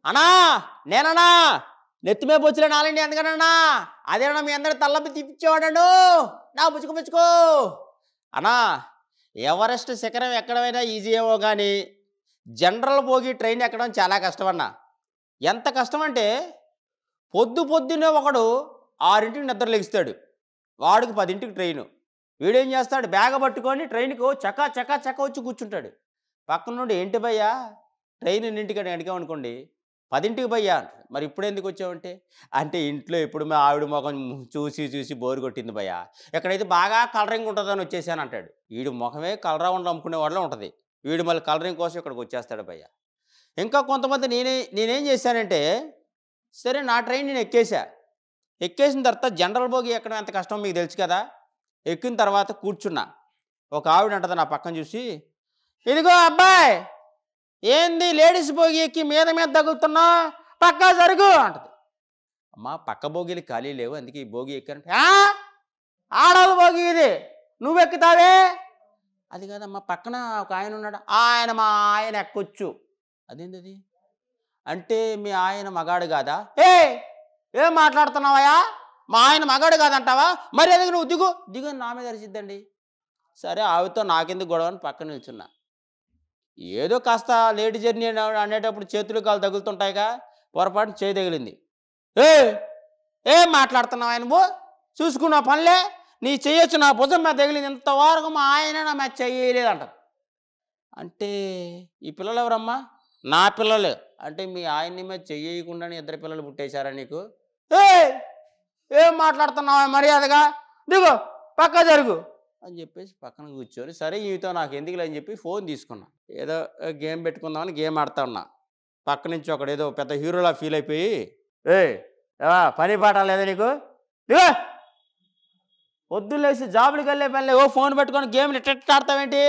అన్నా నేనన్నా నెత్తిమే బొచ్చులే నాలండి ఎందుకనన్నా అదేనా మీ అందరి తల్లపి తిప్పించేవాడు నా పుచ్చుకో అన్నా ఎవరెస్ట్ శిఖరం ఎక్కడమైనా ఈజీ ఏమో కానీ జనరల్ బోగి ట్రైన్ ఎక్కడం చాలా కష్టం అన్నా. ఎంత కష్టం అంటే పొద్దున్నే ఒకడు 6ంటికి నిద్ర లెగుస్తాడు, వాడికి 10ంటికి ట్రైను. వీడేం చేస్తాడు, బ్యాగ్ పట్టుకొని ట్రైన్కు చక్క వచ్చి కూర్చుంటాడు. పక్కన నుండి ఏంటి భయ్యా ట్రైన్ 2ంటికి అడిగామనుకోండి 10ంటికి భయ్యా. మరి ఇప్పుడు ఎందుకు వచ్చావంటే అంటే ఇంట్లో ఎప్పుడు మా ఆవిడ ముఖం చూసి బోరు కొట్టింది భయ్యా, ఎక్కడైతే బాగా కలరింగ్ ఉంటుందని వచ్చేసాను అంటాడు. వీడి ముఖమే కలరా ఉండి అమ్ముకునే వాళ్ళ ఉంటుంది, వీడు మళ్ళీ కలరింగ్ కోసం ఇక్కడికి వచ్చేస్తాడు భయ్యా. ఇంకా కొంతమంది నేనేం చేశానంటే సరే నా ట్రైన్ నేను ఎక్కేసిన తర్వాత జనరల్ బోగి ఎక్కడం ఎంత కష్టం మీకు తెలుసు కదా. ఎక్కిన తర్వాత కూర్చున్నా, ఒక ఆవిడ అంటది నా పక్కన చూసి, ఇదిగో అబ్బాయి ఏంది లేడీస్ బోగి ఎక్కి మీద తగులుతున్నా, పక్కా జరుగు అంటది. అమ్మా పక్క బోగీలు ఖాళీ లేవు అందుకే ఈ బోగి ఎక్కారంటే ఆడవాళ్ళ బోగి ఇది నువ్వు ఎక్కుతావే. అది కాదమ్మా పక్కన ఒక ఆయన ఉన్నాడు, మా ఆయన ఎక్కొచ్చు. అదేంటి అది అంటే మీ ఆయన మగాడు కాదా? ఏం మాట్లాడుతున్నావయ్యా, మా ఆయన మగాడు కాదంటావా, మరి ఎందుకు నువ్వు దిగు నా మీద అరిచిద్దండి. సరే ఆవిడతో నాకెందుకు గొడవ అని పక్కన నిల్చున్నా. ఏదో కాస్త లేట్ జర్నీ అనేటప్పుడు చేతులు కాలు తగులుతుంటాయిగా, పొరపాటు చేయి తగిలింది. ఏం మాట్లాడుతున్నావు ఆయన నువ్వు, చూసుకున్న పనిలే నీ చెయ్యొచ్చు నా భుజం మీద తగిలింది, ఇంతవరకు మా ఆయన నా మీద చెయ్యలేదంట. అంటే ఈ పిల్లలు ఎవరమ్మా? నా పిల్లలు. అంటే మీ ఆయన్ని మీద చెయ్యకుండానే 2 పిల్లలు పుట్టేశారా నీకు? ఏం మాట్లాడుతున్నావా మర్యాదగా, దిగు పక్క జరుగు అని చెప్పేసి పక్కన కూర్చొని సరే ఈతో నాకు ఎందుకులే అని చెప్పి ఫోన్ తీసుకున్నా. ఏదో గేమ్ పెట్టుకుందామని గేమ్ ఆడుతా ఉన్నా. పక్క నుంచి ఒకడు ఏదో పెద్ద హీరోలా ఫీల్ అయిపోయి, పని పాట లేదా నీకు, దిగో పొద్దులేసి జాబులకి వెళ్ళే పనిలే, ఫోన్ పెట్టుకొని గేమ్లు ఎట్ట ఆడతావేంటి,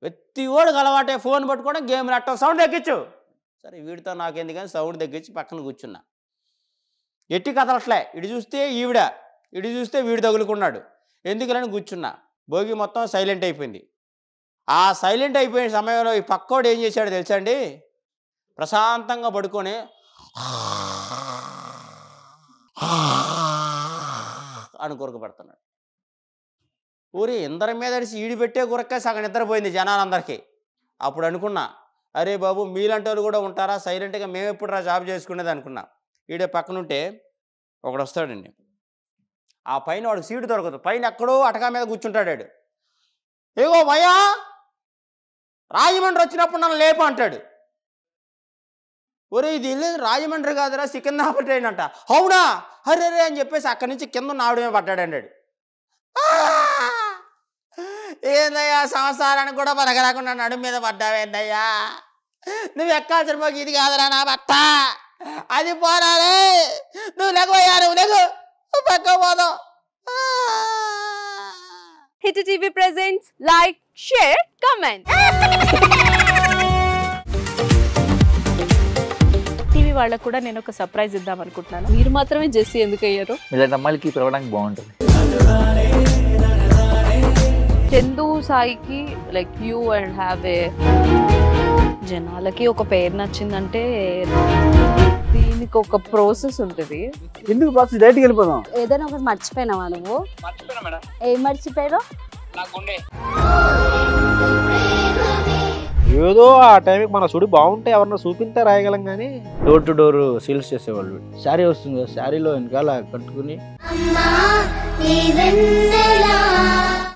ప్రతి ఓడికి అలవాటే ఫోన్ పట్టుకోవడం గేమ్లు ఆడటం, సౌండ్ తగ్గించు. సరే వీడితో నాకు ఎందుకని సౌండ్ తగ్గించి పక్కన కూర్చున్నా. ఎట్టి కదలట్లే, ఇటు చూస్తే ఈవిడ, ఇటు చూస్తే వీడు తగులుకున్నాడు, ఎందుకని కూర్చున్నా. భోగి మొత్తం సైలెంట్ అయిపోయింది. ఆ సైలెంట్ అయిపోయిన సమయంలో ఈ పక్కోడు ఏం చేశాడు తెలుసా అండి, ప్రశాంతంగా పడుకొని అని గురక పెడుతున్నాడు. ఊరి ఇందరి మీద అడిసి ఈడి పెట్టే గురక్క సగం నిద్రపోయింది జనాలందరికీ. అప్పుడు అనుకున్నా, అరే బాబు మీలాంటి వాళ్ళు కూడా ఉంటారా సైలెంట్గా, మేము ఎప్పుడు జాబ్ చేసుకునేది అనుకున్నా. ఈడే పక్కనుంటే ఒకడు వస్తాడండి, ఆ పైన వాడికి సీటు దొరకదు, పైన ఎక్కడో అటకా మీద కూర్చుంటాడు. ఏగో భయ్యా రాజమండ్రి వచ్చినప్పుడు నన్ను లేపు అంటాడు. ఒరే ఇది వెళ్ళేది రాజమండ్రి కాదురా సికింద్రాబాద్ ట్రైన్ అంట. అవునా, హరే అని చెప్పేసి అక్కడి నుంచి కింద నావిడమే పడ్డాడు. ఏందయ్యా సంసారానికి కూడా పలకరాకుండా నడుము మీద పడ్డావేందయ్యా, నువ్వు ఎక్కాల్సిన పోగి ఇది కాదురా నా భర్త, అది పోరాలే, నువ్వు లేకపోయా, నువ్వు లేకు పక్క పోదాం. Hit TV presents like share comment. TV వాళ్ళకు కూడా నేను ఒక సర్ప్రైజ్ ఇద్దాం అనుకుంటున్నాను. మీరు మాత్రమే జెస్సీ ఎందుకు అయ్యారు? ఇలాంటి అమ్మాయిలకి పిలవడానికి బాగుంటుంది. చందు సాయికి like you and have a, జనాలకి ఒక పేరు నచ్చిందంటే దీనికి ఒక ప్రాసెస్ ఉంటుంది. ఎందుకు ప్రాసెస్ డైరెక్ట్‌గా వెళ్ళిపోదాం. ఏదైనా ఒకటి మర్చిపోయినావా నువ్వు? మర్చిపోయినా మేడం. ఏం మర్చిపోయావు? నా గుండె. ఏదో ఆ టైంకి మన సుడి బాగుంటే ఎవరన్నా చూపిస్తే రాయగలం కానీ డోర్ టు డోర్ సేల్స్ చేసేవాళ్ళు. శారీ వస్తుంది, శారీలో వెనకాల కట్టుకుని